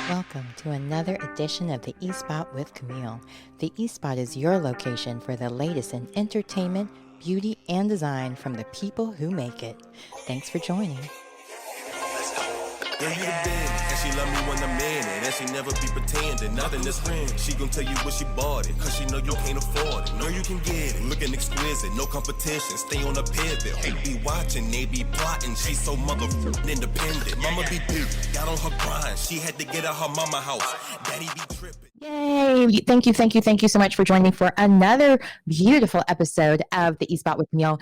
Welcome to another edition of the eSpot with Camille. The eSpot is your location for the latest in entertainment, beauty, and design from the people who make it. Thanks for joining. Girl, you the band, and she love me when I'm in it, and she never be pretending, nothing is real. She gon' tell you what she bought it, cause she know you can't afford it. Know you can get it, looking exquisite, no competition, stay on a pivot. They be watching, they be plotting, she so motherfucking independent. Mama be big, got on her grind, she had to get out her mama house. Daddy be tripping. Yay! Thank you so much for joining me for another beautiful episode of the eSpot with Camille.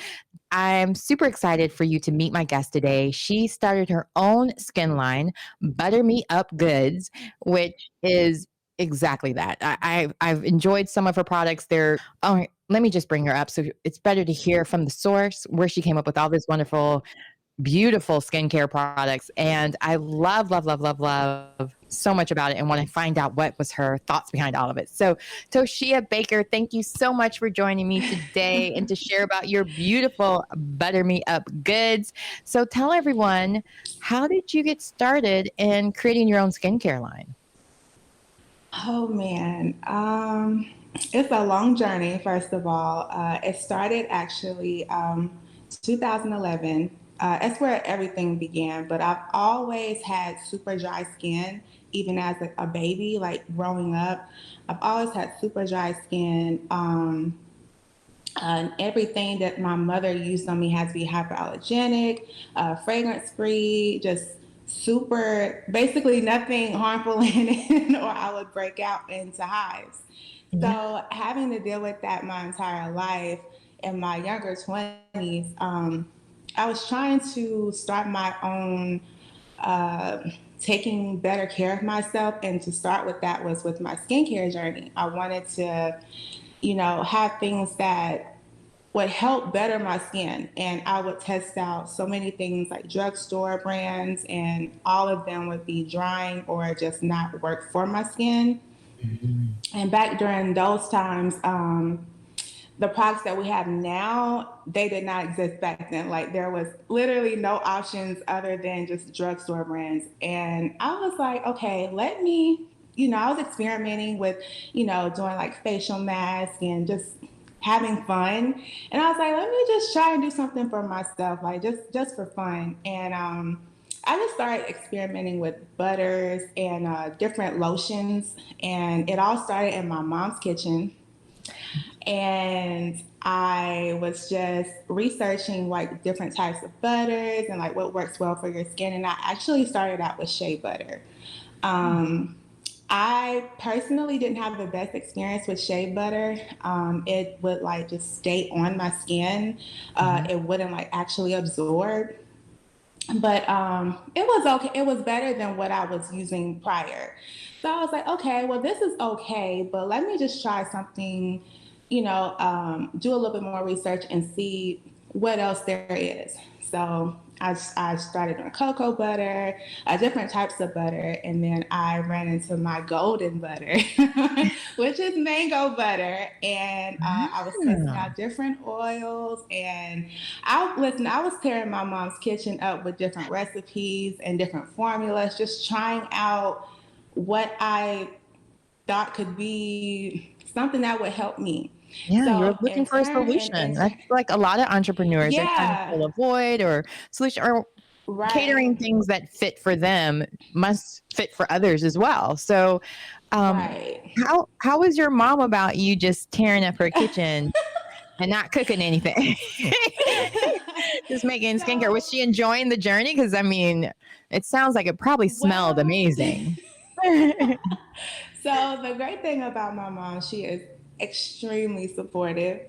I'm super excited for you to meet my guest today. She started her own skin line, ButterMeUpGoods, which is exactly that. I've enjoyed some of her products. Let me just bring her up. So it's better to hear from the source where she came up with all this wonderful, beautiful skincare products. And I love so much about it and want to find out what was her thoughts behind all of it. So Toshia Baker, thank you so much for joining me today and to share about your beautiful Butter Me Up goods. So tell everyone, how did you get started in creating your own skincare line? Oh man, it's a long journey. First of all, it started actually 2011. That's where everything began. But I've always had super dry skin, even as a baby, like growing up. I've always had super dry skin. And everything that my mother used on me had to be hypoallergenic, fragrance-free, just super, basically nothing harmful in it, or I would break out into hives. So having to deal with that my entire life in my younger 20s, I was trying to start my own taking better care of myself. And to start with that was with my skincare journey. I wanted to, have things that would help better my skin. And I would test out so many things like drugstore brands, and all of them would be drying or just not work for my skin. Mm-hmm. And back during those times, the products that we have now, they did not exist back then. Like, there was literally no options other than just drugstore brands. And I was like, okay, let me, I was experimenting with, doing like facial masks and just having fun. And I was like, let me just try and do something for myself, like just for fun. And I just started experimenting with butters and different lotions. And it all started in my mom's kitchen. And I was just researching like different types of butters and like what works well for your skin. And I actually started out with shea butter. I personally didn't have the best experience with shea butter. It would like just stay on my skin. It wouldn't like actually absorb. But it was okay. It was better than what I was using prior. So I was like, okay, well, this is okay, but let me just try something, do a little bit more research and see what else there is. So I started on cocoa butter, different types of butter, and then I ran into my golden butter, which is mango butter. And I was testing out different oils, and I was tearing my mom's kitchen up with different recipes and different formulas, just trying out what I thought could be something that would help me. Yeah, so you're looking for a solution. That's like a lot of entrepreneurs are trying to fill a void or solution, or catering things that fit for them must fit for others as well. So how was your mom about you just tearing up her kitchen and not cooking anything? Just making skincare. Was she enjoying the journey? Because I mean, it sounds like it probably smelled amazing. So the great thing about my mom, she is extremely supportive.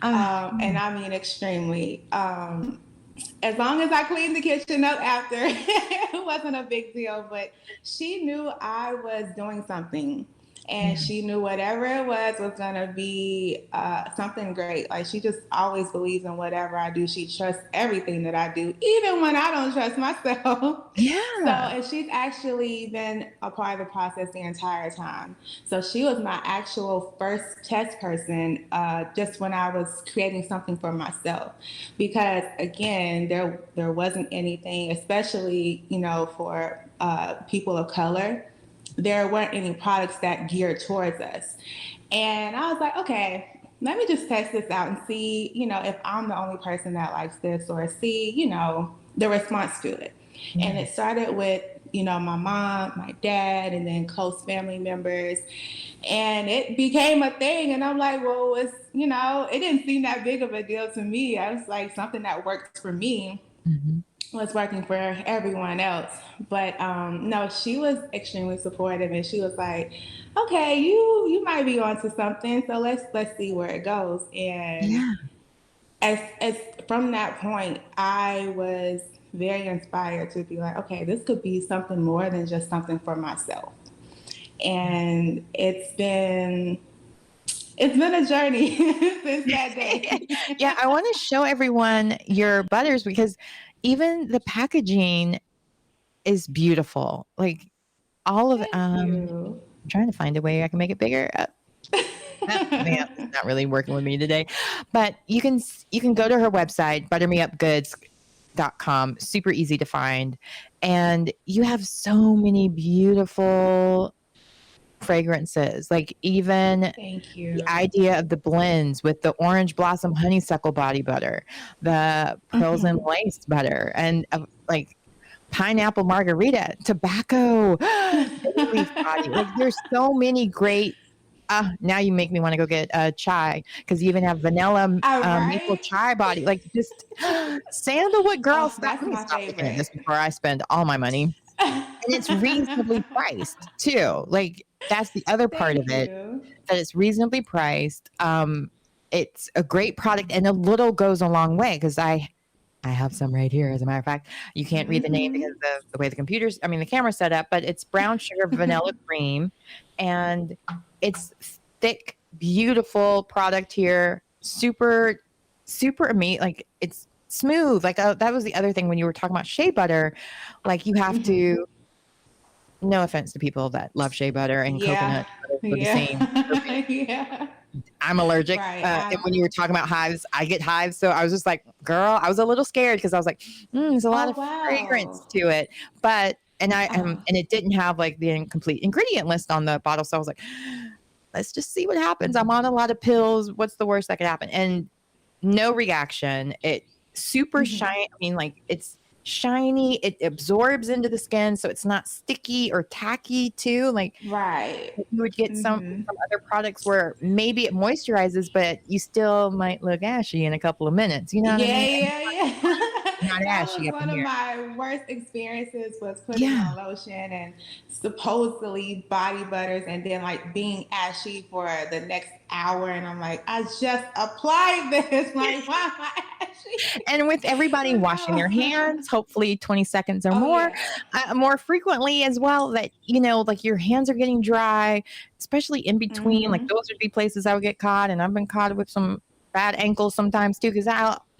And I mean extremely. As long as I cleaned the kitchen up after, it wasn't a big deal, but she knew I was doing something. And she knew whatever it was going to be something great. Like, she just always believes in whatever I do. She trusts everything that I do, even when I don't trust myself. Yeah. So, and she's actually been a part of the process the entire time. So she was my actual first test person just when I was creating something for myself. Because, again, there wasn't anything, especially, for people of color. there weren't any products that geared towards us. And I was like, okay, let me just test this out and see, if I'm the only person that likes this, or see, the response to it. Yeah. And it started with, my mom, my dad, and then close family members. And it became a thing. And I'm like, well, it didn't seem that big of a deal to me. I was like, something that works for me was working for everyone else. But no, she was extremely supportive, and she was like, okay, you might be onto something. So let's see where it goes. And as from that point, I was very inspired to be like, okay, this could be something more than just something for myself. And it's been a journey since that day. Yeah, I want to show everyone your butters, because even the packaging is beautiful. Like all of you. I'm trying to find a way I can make it bigger. Man, it's not really working with me today. But you can go to her website, ButterMeUpGoods.com. Super easy to find. And you have so many beautiful fragrances. Like even Thank you. the idea of the blends with the orange blossom honeysuckle body butter, the pearls and lace butter, and like pineapple margarita, tobacco, leaf body. Like there's so many great. Now you make me want to go get chai, because you even have vanilla maple chai body. Like just sandalwood, girl. That's my Stop looking at this favorite. before I spend all my money. And it's reasonably priced too. Like that's the other part of it, that it's reasonably priced. It's a great product, and a little goes a long way, because I have some right here. As a matter of fact, you can't read the name because of the way the camera's set up, but it's brown sugar vanilla cream, and it's thick, beautiful product here. Super, super amazing. Like it's smooth. Like that was the other thing when you were talking about shea butter. Like you have to. No offense to people that love shea butter and coconut butter for the same purpose. I'm allergic. And when you were talking about hives, I get hives. So I was just like, girl, I was a little scared, because I was like, there's a lot of fragrance to it. But, and it didn't have like the complete ingredient list on the bottle. So I was like, let's just see what happens. I'm on a lot of pills. What's the worst that could happen? And no reaction. It super shiny. I mean, like it's shiny. It absorbs into the skin, so it's not sticky or tacky too. Like you would get some other products where maybe it moisturizes, but you still might look ashy in a couple of minutes. You know what I mean? Yeah. Not ashy. One of my worst experiences was putting on lotion and supposedly body butters, and then like being ashy for the next hour, and I'm like, I just applied this. Like, why am I ashy? And with everybody washing their hands, hopefully 20 seconds or more frequently as well, that like your hands are getting dry, especially in between. Like those would be places I would get caught, and I've been caught with some bad ankles sometimes too, because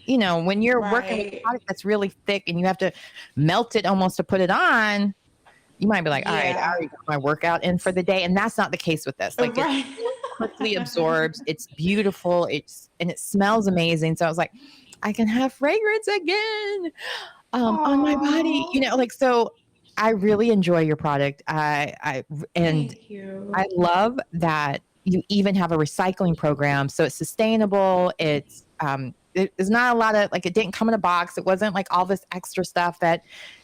when you're working with a product that's really thick and you have to melt it almost to put it on, you might be like, all right, I already got my workout in for the day. And that's not the case with this. Like it quickly absorbs. It's beautiful. And it smells amazing. So I was like, I can have fragrance again on my body, so I really enjoy your product. Thank you. I love that you even have a recycling program. So it's sustainable. It's, there's not a lot of, like, it didn't come in a box. It wasn't like all this extra stuff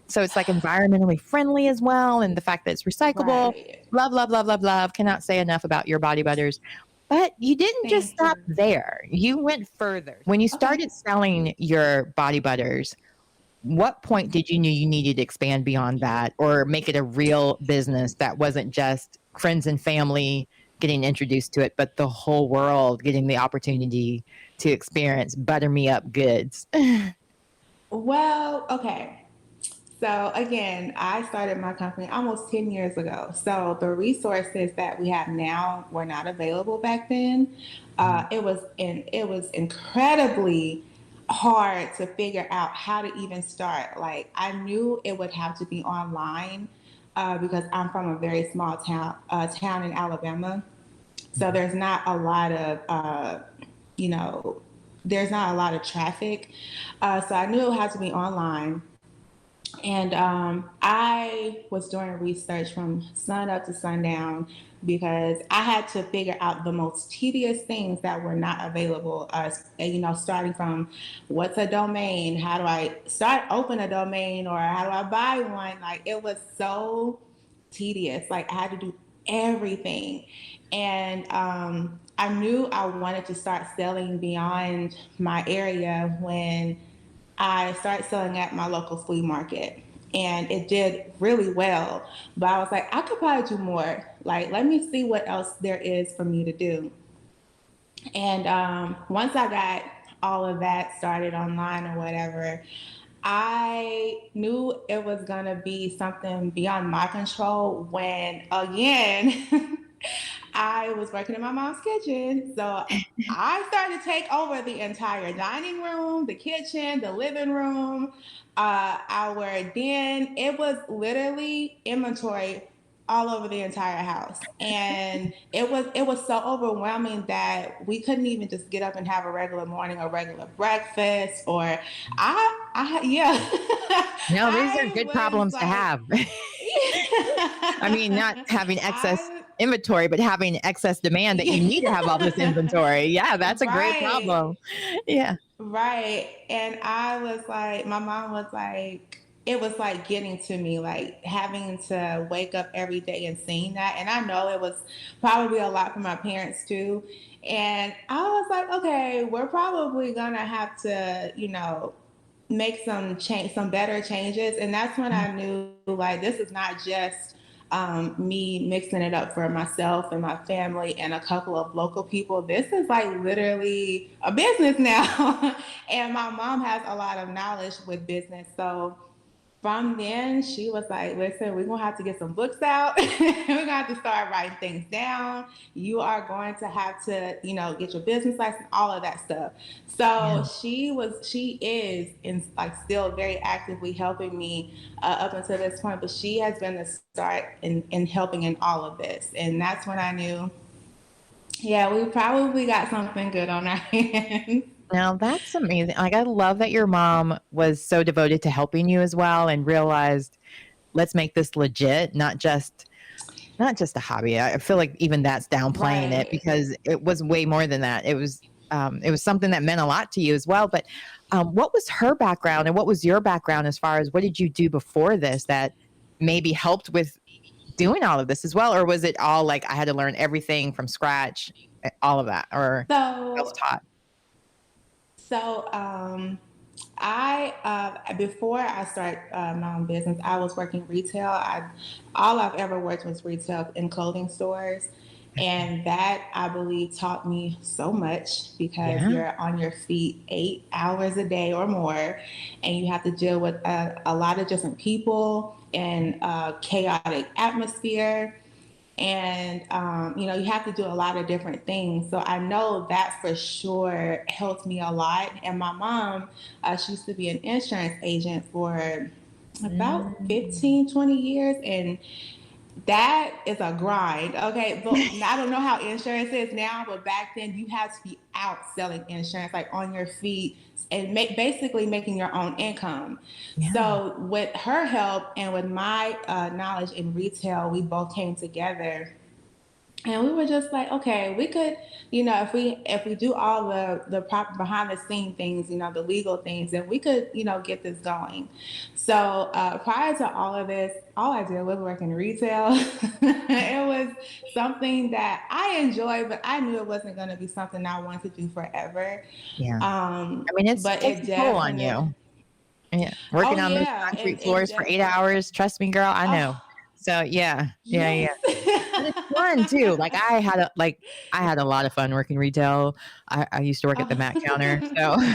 so it's like environmentally friendly as well. And the fact that it's recyclable, love, love, love, love, love. Cannot say enough about your body butters. But you didn't just stop there. You went further. When you started selling your body butters, what point did you know you needed to expand beyond that, or make it a real business that wasn't just friends and family getting introduced to it, but the whole world getting the opportunity to experience Butter Me Up Goods? Well, okay. So again, I started my company almost 10 years ago. So the resources that we have now were not available back then. It was incredibly hard to figure out how to even start. Like, I knew it would have to be online because I'm from a very small town in Alabama. So there's not a lot of there's not a lot of traffic. So I knew it had to be online. And I was doing research from sun up to sundown because I had to figure out the most tedious things that were not available. Starting from what's a domain, how do I open a domain, or how do I buy one? Like, it was so tedious. Like, I had to do everything. And I knew I wanted to start selling beyond my area when I started selling at my local flea market, and it did really well. But I was like, I could probably do more. Like, let me see what else there is for me to do. And once I got all of that started online or whatever, I knew it was going to be something beyond my control when, again, I was working in my mom's kitchen. So I started to take over the entire dining room, the kitchen, the living room, our den. It was literally inventory all over the entire house. And it was so overwhelming that we couldn't even just get up and have a regular morning or regular breakfast, or yeah. No, these are I good was problems to like, have. I mean, not having excess I inventory, but having excess demand that you need to have all this inventory. Yeah, that's a great right. problem. Yeah. Right. And I was like, my mom was like, it was like getting to me, like having to wake up every day and seeing that. And I know it was probably a lot for my parents too. And I was like, okay, we're probably going to have to, make some better changes. And that's when I knew, like, this is not just me mixing it up for myself and my family and a couple of local people. This is like literally a business now. And my mom has a lot of knowledge with business. So from then, she was like, listen, we're going to have to get some books out. We're going to have to start writing things down. You are going to have to, get your business license, all of that stuff. Yeah. So she is like still very actively helping me up until this point, but she has been the start in helping in all of this. And that's when I knew, yeah, we probably got something good on our hands. Now that's amazing. Like, I love that your mom was so devoted to helping you as well and realized, let's make this legit, not just a hobby. I feel like even that's downplaying it, Right. because it was way more than that. It was something that meant a lot to you as well. But what was her background and what was your background as far as what did you do before this that maybe helped with doing all of this as well? Or was it all like I had to learn everything from scratch, all of that, or So self-taught? So I before I started my own business, I was working retail. All I've ever worked was retail in clothing stores, and that I believe taught me so much because Yeah. you're on your feet 8 hours a day or more, and you have to deal with a lot of different people and chaotic atmosphere, and you have to do a lot of different things. So I know that for sure helped me a lot. And my mom, she used to be an insurance agent for about Mm. 15, 20 years, and that is a grind. Okay, but I don't know how insurance is now, but back then you had to be out selling insurance, like on your feet, and basically making your own income. Yeah. So with her help and with my knowledge in retail, we both came together, and we were just like, okay, we could, if we do all the proper behind the scene things, the legal things, then we could, get this going. So prior to all of this, all I did was work in retail. It was something that I enjoyed, but I knew it wasn't going to be something I wanted to do forever. Yeah. I mean, it But takes it a toll on definitely, you. Yeah. oh Working on those yeah, concrete it floors for 8 definitely, hours. Trust me, girl, I know. oh So yeah. Yeah, yeah. yes. But it's fun too. I had a lot of fun working retail. I used to work at the Mac counter. Oh. So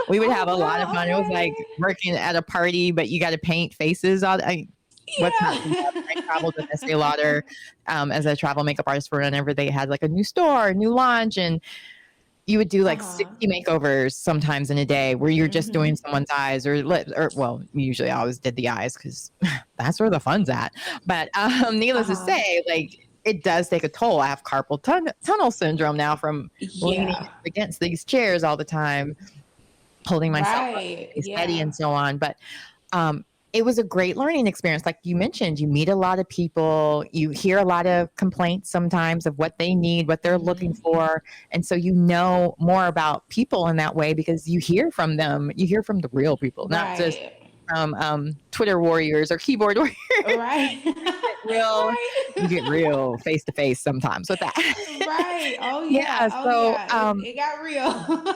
we would have Oh a lot of wow, fun. It was like okay. working at a party, but you got to paint faces. What's not to love? I Yeah. traveled with Estee Lauder as a travel makeup artist for whenever they had like a new store, a new launch, and you would do like Uh-huh. 60 makeovers sometimes in a day where you're just doing Mhm. someone's eyes or lips, or well, usually I always did the eyes because that's where the fun's at. But needless to Uh-huh. say, like, it does take a toll. I have carpal tunnel syndrome now from leaning Yeah. against these chairs all the time, holding myself up to Right. stay steady Yeah. and so on. But it was a great learning experience. Like you mentioned, you meet a lot of people, you hear a lot of complaints sometimes of what they need, what they're looking for. And so you know more about people in that way because you hear from them. You hear from the real people, not just Right. from Twitter warriors or keyboard warriors. Right. real, you get Right. real face to face sometimes with that. Right. Oh Yeah. yeah. Oh So, yeah. It got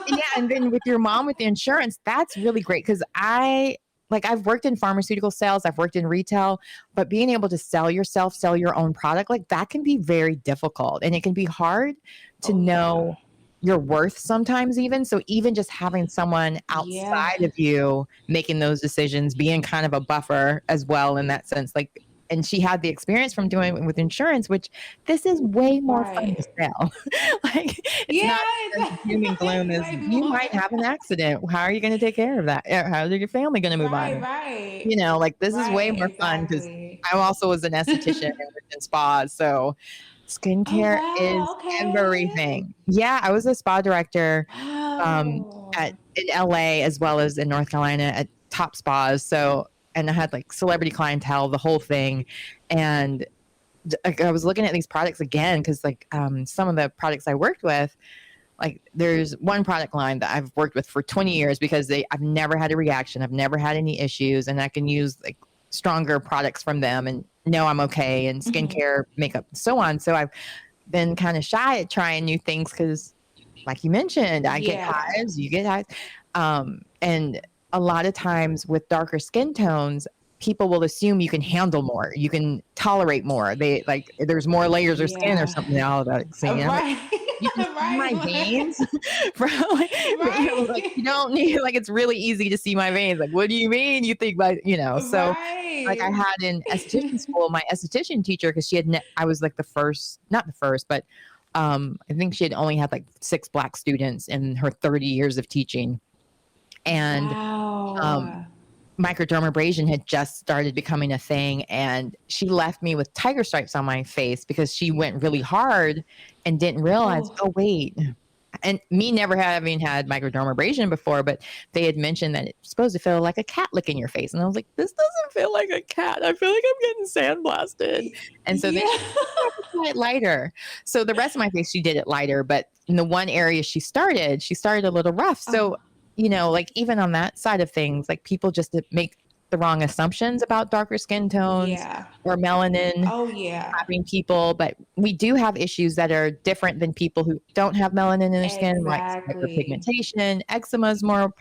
yeah, real. and then with your mom with the insurance, that's really great because I've worked in pharmaceutical sales, I've worked in retail, but being able to sell yourself, sell your own product, like that can be very difficult and it can be hard to Oh yeah. know your worth sometimes even. So even just having someone Yeah. outside of you making those decisions, being kind of a buffer as well in that sense, like and she had the experience from doing it with insurance, which this is way more fun to Right. sell. Like it's Yeah, not as doom and gloom it's as way you more. might have an accident. How are you going to take care of that? How's your family going to move Right, on? You right. know, like this is way Right, more fun because exactly. I also was an esthetician and worked in spas. So Oh skincare is wow, okay. everything. Yeah, I was a spa director at Wow. in LA as well as in North Carolina at top spas. So and I had like celebrity clientele, the whole thing. And I was looking at these products again because like some of the products I worked with, like there's one product line that I've worked with for 20 years because I've never had a reaction, I've never had any issues, and I can use like stronger products from them and know I'm okay, and Mhm. skincare, makeup, and so on. So I've been kind of shy at trying new things because, like you mentioned, I get Yeah. hives, you get hives, and a lot of times with darker skin tones, people will assume you can handle more, you can tolerate more. They like there's more layers of skin or Yeah. something. All that seeing, I'm like, Right. you can see my Right. veins, bro. Like Right. you don't need like it's really easy to see my veins. Like, what do you mean? You think by So, like I Right. had in esthetician school, my esthetician teacher because she had I was like the first, not the first, but I think she had only had like 6 Black students in her 30 years of teaching, and um, Wow. microdermabrasion had just started becoming a thing, and she left me with tiger stripes on my face because she went really hard and didn't realize, Oh. oh wait, and me never having had microdermabrasion before, but they had mentioned that it's supposed to feel like a cat licking your face, and I was like, this doesn't feel like a cat, I feel like I'm getting sandblasted. And so then Yeah. she it lighter. So the rest of my face, she did it lighter, but in the one area she started a little rough. So, Oh, like even on that side of things, like people just make the wrong assumptions about darker skin tones yeah. or melanin Oh yeah. having people, but we do have issues that are different than people who don't have melanin in their skin, like Exactly. hyperpigmentation. Eczema is more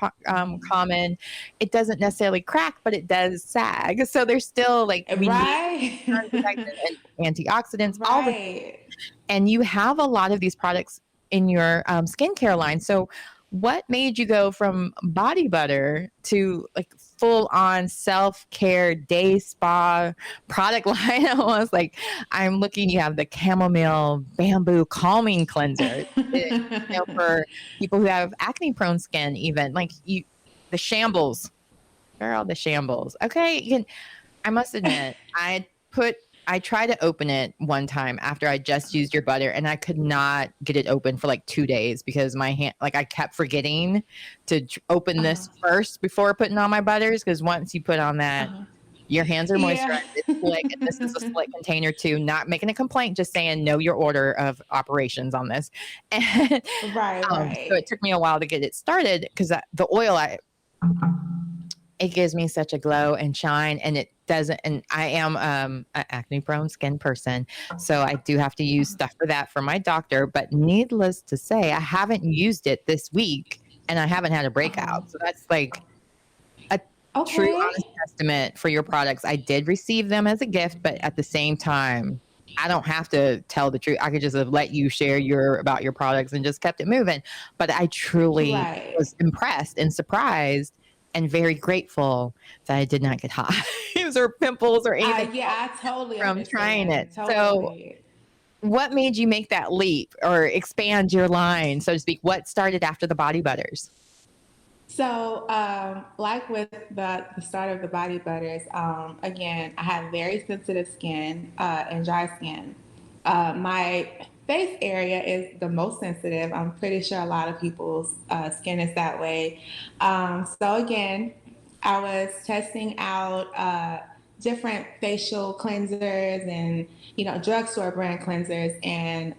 common. It doesn't necessarily crack, but it does sag. So there's still like we need Right. sun protection and antioxidants, all the Right. and you have a lot of these products in your skincare line. So, what made you go from body butter to like full on self care day spa product line? Almost like I'm looking. You have the chamomile bamboo calming cleanser. For people who have acne prone skin, even like the shambles. Where are all the shambles? Okay, I must admit, I tried to open it one time after I just used your butter, and I could not get it open for like 2 days because my hand, like I kept forgetting to open Uh-huh. this first before putting on my butters. Because once you put on that, Uh-huh. your hands are Yeah. moisturized. It's slick, and this is a slick container too. Not making a complaint, just saying know your order of operations on this. And Right, so it right. took me a while to get it started because the oil it gives me such a glow and shine, and it doesn't, and I am an acne prone skin person, so I do have to use stuff for that for my doctor, but needless to say I haven't used it this week and I haven't had a Uh-huh. breakout. So that's like a true honest Okay. testament for your products. I did receive them as a gift, but at the same time I don't have to tell the truth. I could just have let you share about your products and just kept it moving. But I truly Right. was impressed and surprised and very grateful that I did not get hives or pimples or anything Yeah, I totally from trying it. understand. So, Totally. what made you make that leap or expand your line, so to speak? What started after the body butters? So, like with the start of the body butters, again, I have very sensitive skin and dry skin. My face area is the most sensitive. I'm pretty sure a lot of people's skin is that way. So again, I was testing out different facial cleansers and, drugstore brand cleansers. And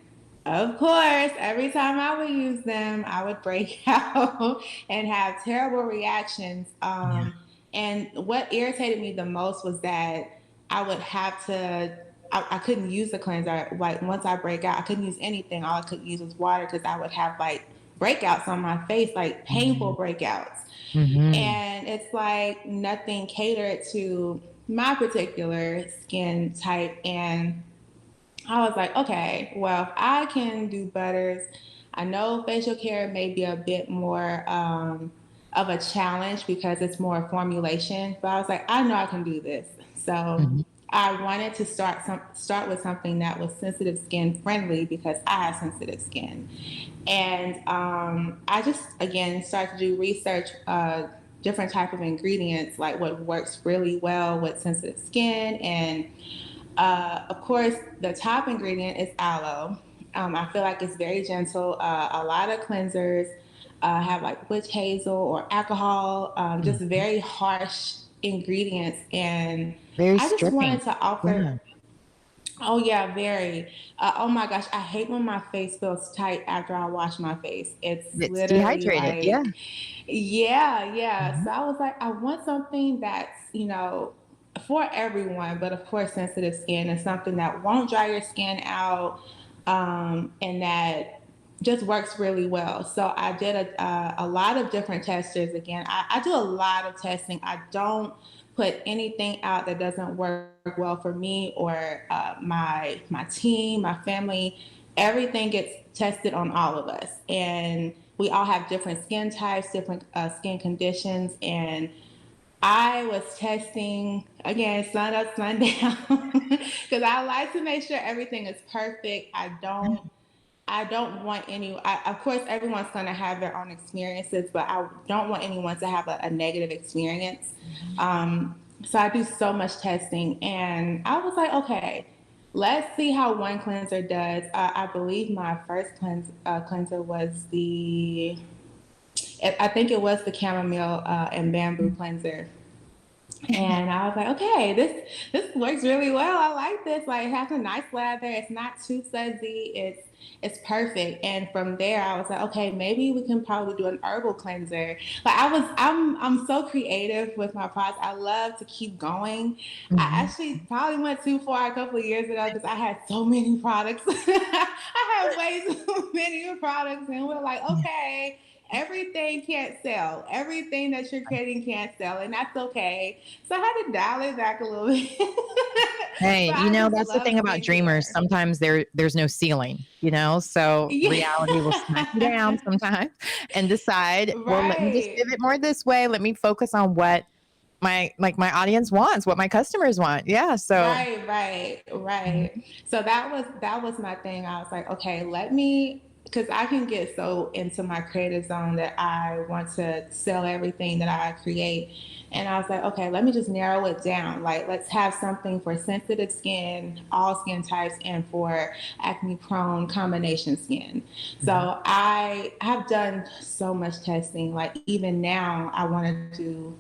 of course, every time I would use them, I would break out and have terrible reactions. Yeah. And what irritated me the most was that I would have to, I couldn't use the cleanser. Like once I break out, I couldn't use anything. All I could use was water because I would have like breakouts on my face, like painful breakouts. Mm-hmm. And it's like nothing catered to my particular skin type. And I was like, okay, well, if I can do butters, I know facial care may be a bit more of a challenge because it's more formulation, but I was like, I know I can do this. So Mm-hmm. I wanted to start with something that was sensitive skin friendly because I have sensitive skin. And I just, again, started to do research, different type of ingredients, like what works really well with sensitive skin. And of course, the top ingredient is aloe. I feel like it's very gentle. A lot of cleansers have like witch hazel or alcohol, just Mm-hmm. very harsh ingredients. And Very I just stripping. wanted to offer. Yeah. Oh yeah, very. Oh my gosh, I hate when my face feels tight after I wash my face. It's It's literally dehydrated. Yeah. like, yeah, yeah. Mm-hmm. So I was like, I want something that's, for everyone, but of course, sensitive skin is something that won't dry your skin out, and that just works really well. So I did a lot of different testers. Again, I do a lot of testing. I don't put anything out that doesn't work well for me or my team, my family. Everything gets tested on all of us, and we all have different skin types, different skin conditions, and I was testing again, sun up, sun down, because I like to make sure everything is perfect. I don't want of course, everyone's going to have their own experiences, but I don't want anyone to have a negative experience. So I do so much testing, and I was like, okay, let's see how one cleanser does. I believe my first cleanser was I think it was the chamomile and bamboo cleanser. And I was like, okay, this works really well. I like this. Like it has a nice lather. It's not too fuzzy. It's perfect. And from there, I was like, okay, maybe we can probably do an herbal cleanser. Like I'm so creative with my products. I love to keep going. I Mm-hmm. actually probably went too far a couple of years ago because I had so many products. I had way too many products, and we're like, okay, everything can't sell. Everything that you're creating can't sell, and that's okay. So I had to dial it back a little bit. Hey, But I just that's the love thing about dreamers. skincare. Sometimes there's no ceiling, so Yeah. reality will smack you down sometimes and decide, well, let me just Right. pivot more this way. Let me focus on what my audience wants, what my customers want. Yeah. So Right. So that was my thing. I was like, okay, let me, because I can get so into my creative zone that I want to sell everything that I create. And I was like, okay, let me just narrow it down. Like, let's have something for sensitive skin, all skin types, and for acne prone combination skin. mhm. So I have done so much testing. Like, even now, I want to do,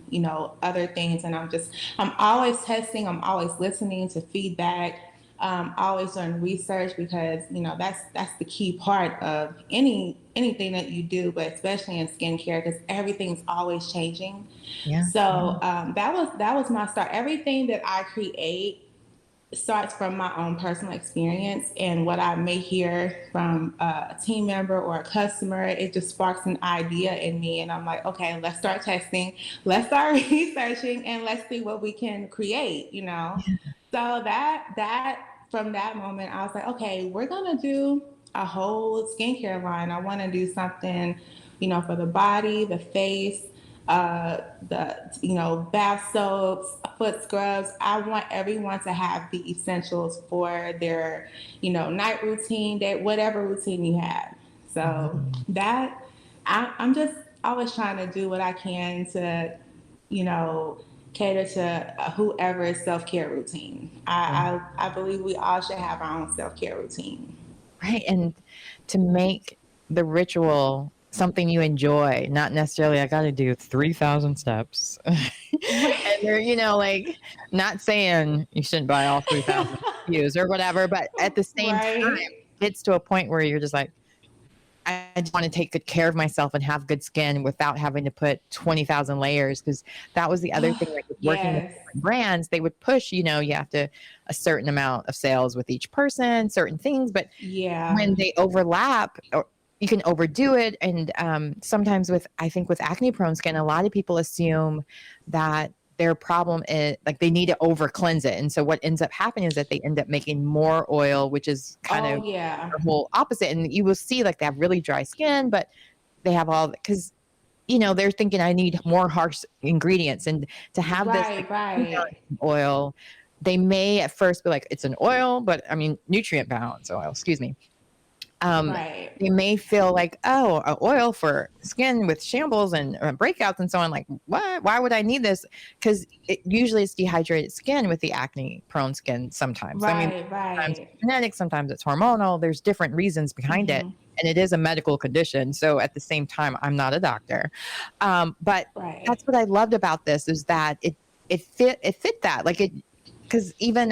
other things. And I'm always testing, I'm always listening to feedback, always doing research because that's the key part of anything that you do, but especially in skincare because everything's always changing. Yeah. So that was my start. Everything that I create starts from my own personal experience and what I may hear from a team member or a customer. It just sparks an idea in me, and I'm like, okay, let's start testing, let's start researching, and let's see what we can create. So that from that moment, I was like, okay, we're gonna do a whole skincare line. I want to do something, for the body, the face, the bath soaps, foot scrubs. I want everyone to have the essentials for their night routine, whatever routine you have. So Mhm. that I'm just always trying to do what I can to you know cater to whoever's self-care routine. I believe we all should have our own self-care routine. Right. And to make the ritual something you enjoy, not necessarily, I got to do 3,000 steps. Right. And they're, like, not saying you shouldn't buy all 3,000 views or whatever, but at the same time, Right. it's to a point where you're just like, I just want to take good care of myself and have good skin without having to put 20,000 layers. Because that was the other thing, like with working with Yes. different brands, they would push, you have to a certain amount of sales with each person, certain things. But Yeah. when they overlap, or you can overdo it. And sometimes I think with acne prone skin, a lot of people assume that their problem is like they need to over cleanse it. And so what ends up happening is that they end up making more oil, which is kind Oh of yeah. the whole opposite. And you will see like they have really dry skin, but they have all, because they're thinking I need more harsh ingredients. And to have this Right. like Right. oil, they may at first be like, it's an oil, but I mean, nutrient balance oil, excuse me. Um, Right. they may feel like, oh, oil for skin with shambles and breakouts and so on. Like, what? Why would I need this? Because usually it's dehydrated skin with the acne prone skin sometimes. I mean, Right. sometimes it's Right. genetic, sometimes it's hormonal. There's different reasons behind it. Hmm. And it is a medical condition. So at the same time, I'm not a doctor. But Right. that's what I loved about this is that it fit that. Like it, because even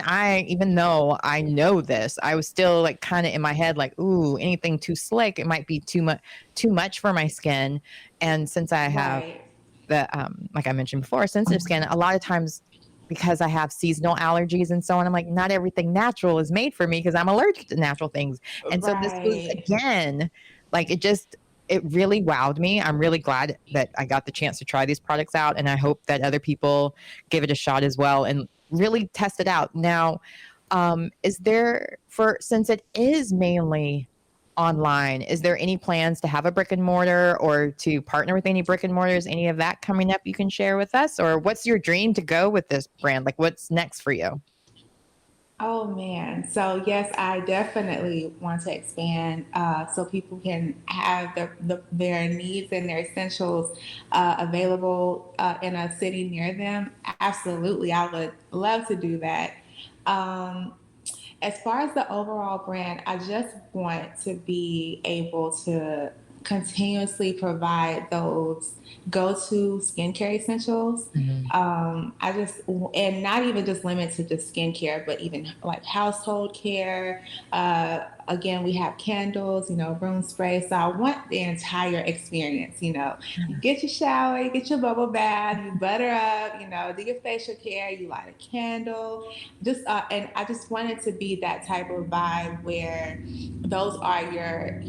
though I know this, I was still like kind of in my head, like, ooh, anything too slick, it might be too much for my skin. And since I have Right. the, like I mentioned before, sensitive skin, a lot of times because I have seasonal allergies and so on, I'm like, not everything natural is made for me because I'm allergic to natural things. And so this was Right. again, like it really wowed me. I'm really glad that I got the chance to try these products out. And I hope that other people give it a shot as well and really test it out. Now, is there since it is mainly online, is there any plans to have a brick and mortar or to partner with any brick and mortars? Any of that coming up you can share with us? Or what's your dream to go with this brand? Like what's next for you? Oh man. So yes, I definitely want to expand so people can have their needs and their essentials available in a city near them. Absolutely. I would love to do that. Um, as far as the overall brand, I just want to be able to continuously provide those go-to skincare essentials. Mhm. I just, and not even just limited to skincare, but even like household care. Again, we have candles, room spray. So I want the entire experience. You get your shower, you get your bubble bath, you butter up, do your facial care, you light a candle. And I just want it to be that type of vibe where those are your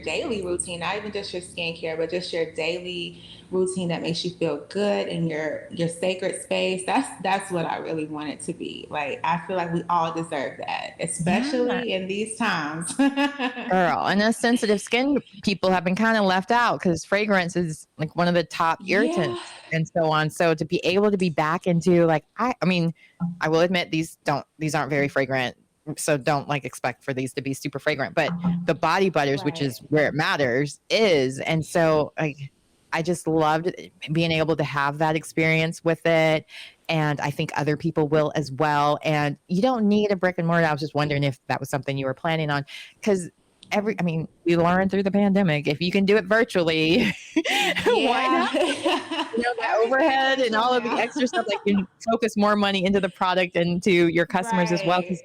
daily routine, not even just your skincare, but just your daily routine that makes you feel good in your sacred space. That's what I really want it to be. Like I feel like we all deserve that, Yeah. especially in these times. Girl, and us sensitive skin people have been kind of left out because fragrance is like one of the top Yeah. irritants and so on. So to be able to be back into like, I mean, I will admit these aren't very fragrant. So don't like expect for these to be super fragrant, but the body butters, which Right. is where it matters, is. And so like, I just loved being able to have that experience with it. And I think other people will as well. And you don't need a brick and mortar. I was just wondering if that was something you were planning on because we learned through the pandemic, if you can do it virtually, why not? Yeah. The Everything overhead and virtual all of the now. extra stuff, like you can focus more money into the product and to your customers as well. Because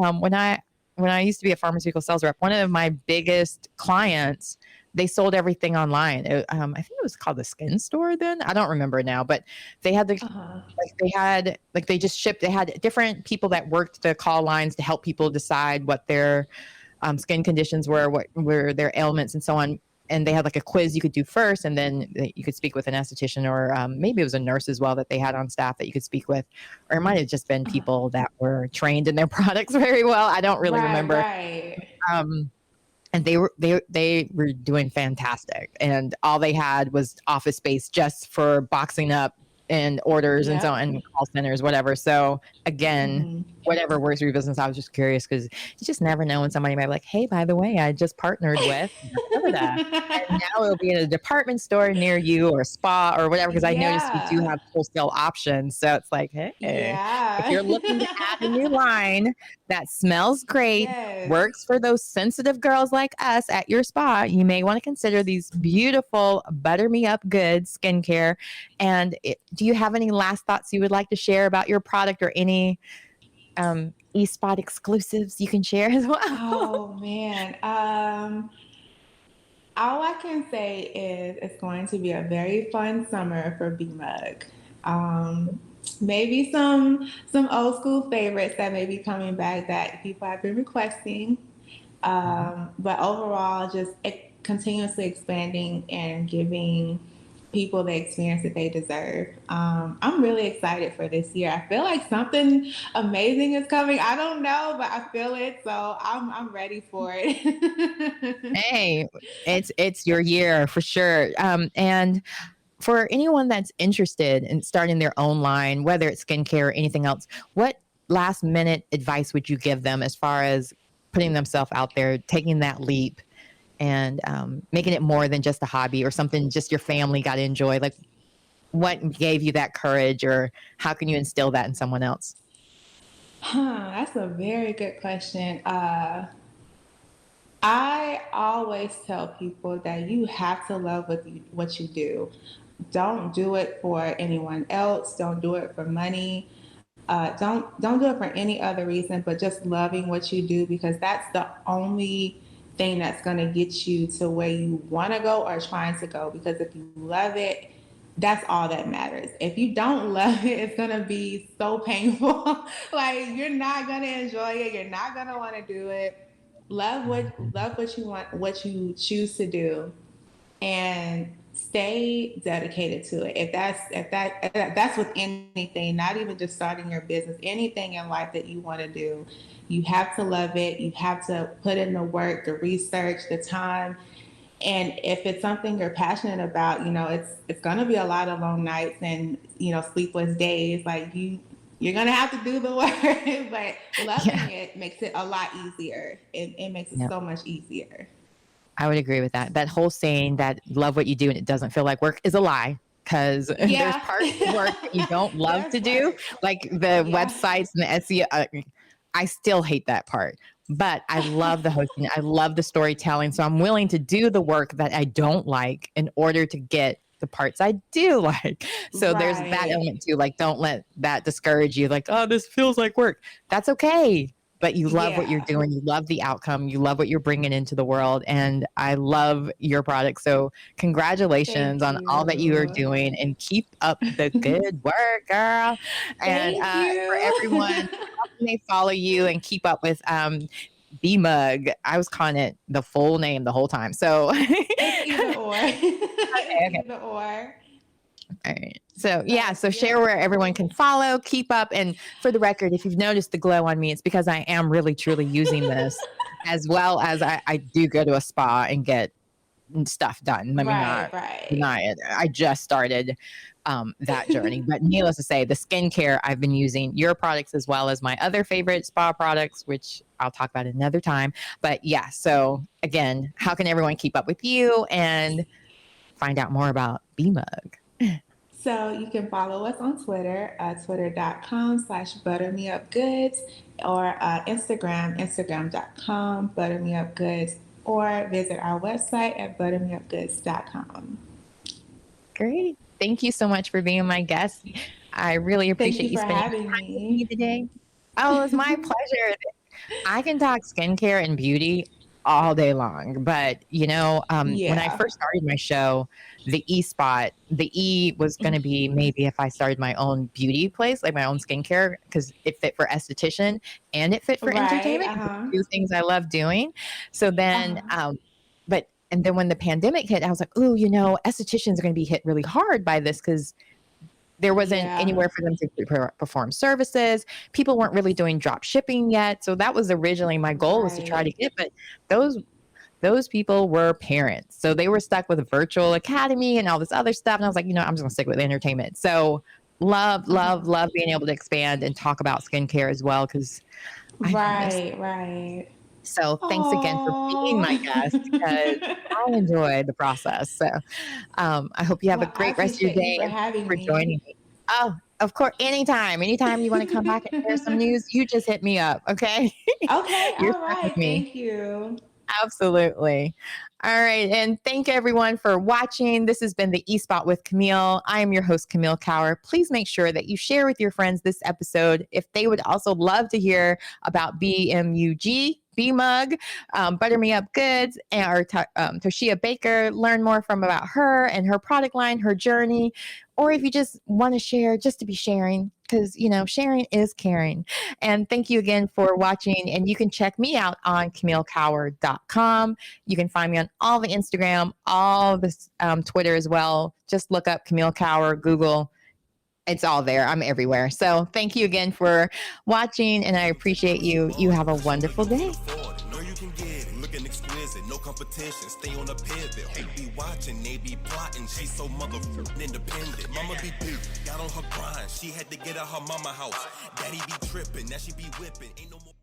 Right. when I used to be a pharmaceutical sales rep, one of my biggest clients, they sold everything online. I think it was called the Skin Store then. I don't remember now, but they had Uh-huh. they just shipped. They had different people that worked the call lines to help people decide what their skin conditions were, what were their ailments, and so on. And they had like a quiz you could do first, and then you could speak with an esthetician, or maybe it was a nurse as well that they had on staff that you could speak with, or it might have just been Uh-huh. people that were trained in their products very well. I don't really Right, remember. right. Um, and they were doing fantastic, and all they had was office space just for boxing up and orders and so Yep. on, and call centers, whatever. So again, Hmm. whatever works for your business. I was just curious because you just never know when somebody might be like, hey, by the way, I just partnered with da-da-da-da. And now it'll be in a department store near you or a spa or whatever, because I noticed you do Yeah. have wholesale options. So it's like, hey, if Yeah. you're looking to add a new line that smells great, Yes. works for those sensitive girls like us at your spa, you may want to consider these beautiful Butter Me Up Goods skincare. And do you have any last thoughts you would like to share about your product, or any eSpot exclusives you can share as well? Oh man. All I can say is it's going to be a very fun summer for BMUG. Maybe some old school favorites that may be coming back that people have been requesting. But overall, just continuously expanding and giving people the experience that they deserve. I'm really excited for this year. I feel like something amazing is coming. I don't know, but I feel it, so I'm ready for it. Hey, it's your year for sure. And for anyone that's interested in starting their own line, whether it's skincare or anything else, what last minute advice would you give them as far as putting themselves out there, taking that leap, and making it more than just a hobby or something just your family got to enjoy? Like, what gave you that courage, or how can you instill that in someone else? That's a very good question. I always tell people that you have to love what you do. Don't do it for anyone else. Don't do it for money. Don't do it for any other reason, but just loving what you do, because that's the only thing that's going to get you to where you want to go or trying to go. Because if you love it, that's all that matters. If you don't love it, it's going to be so painful. Like, you're not going to enjoy it. You're not going to want to do it. Love what you want, what you choose to do, and stay dedicated to it. If that's with anything, not even just starting your business, anything in life that you want to do, you have to love it. You have to put in the work, the research, the time. And if it's something you're passionate about, it's going to be a lot of long nights and sleepless days. Like, you're going to have to do the work, but Yeah. loving it makes it a lot easier. It makes it Yeah. so much easier. I would agree with that. That whole saying that love what you do and it doesn't feel like work is a lie, because there's Yeah. parts of work that you don't love There's to do, work. like the Yeah. websites and the SEO. I still hate that part, but I love the hosting. I love the storytelling. So I'm willing to do the work that I don't like in order to get the parts I do like. So there's that Right. element too. Like, don't let that discourage you. Like, oh, this feels like work. That's okay. But you love what you're Yeah. doing. You love the outcome. You love what you're bringing into the world. And I love your product. So congratulations Thank on all that you are you. doing, and keep up the good work, girl. And Thank for everyone, you. how can they follow you and keep up with B-Mug? I was calling it the full name the whole time. So, It's either or. It's okay. either or. All right. So yeah, So so yeah. share where everyone can follow, keep up. And for the record, if you've noticed the glow on me, it's because I am really truly using this, as well as I do go to a spa and get stuff done. Let me Right, not right. deny it. I just started that journey. But needless to say, the skincare, I've been using your products as well as my other favorite spa products, which I'll talk about another time. But yeah, so again, how can everyone keep up with you and find out more about BMUG? So you can follow us on Twitter, twitter.com/buttermeupgoods, or instagram.com/buttermeupgoods, or visit our website at buttermeupgoods.com. Great. Thank you so much for being my guest. I really Thank appreciate you you for spending having time with me me. today. Oh, it's my pleasure. I can talk skincare and beauty all day long, but when I Yeah. first started my show, the E was going to be maybe if I started my own beauty place, like my own skincare, because it fit for esthetician and it fit for Right. entertainment. Uh-huh. Two things I love doing. So then, Uh-huh. and then when the pandemic hit, I was like, oh, estheticians are going to be hit really hard by this, because there wasn't Yeah. anywhere for them to perform services. People weren't really doing drop shipping yet. So that was originally my goal, was to try to Right. get, but those those people were parents. So they were stuck with a virtual academy and all this other stuff. And I was like, I'm just gonna stick with entertainment. So love being able to expand and talk about skincare as well, because Right. so thanks again for being my guest, because I Oh. enjoy the process. So I hope you have a Well, I great rest of your appreciate you day, for and thank you having for joining me. me. Oh, of course, anytime you want to come back and share some news, you just hit me up. Okay. Okay, You're all stuck with right. me. Thank you. Absolutely. All right. And thank everyone for watching. This has been the eSpot with Camille. I am your host, Camille Cower. Please make sure that you share with your friends this episode if they would also love to hear about BMUG. B-Mug, Butter Me Up Goods, or Toshia Baker. Learn more from about her and her product line, her journey, or if you just want to share, just to be sharing, because sharing is caring. And thank you again for watching. And you can check me out on CamilleCower.com. You can find me on all the Instagram, all the Twitter as well. Just look up Camille Cower, Google. It's all there. I'm everywhere. So thank you again for watching, and I appreciate you. You have a wonderful day. Looking exquisite, no competition, stay on the pivot. Hope be watching, they be plotting. She's so motherfucking independent. Mama be big, got on her grind. She had to get out her mama house. Daddy be tripping, now she be whipping. Ain't no more.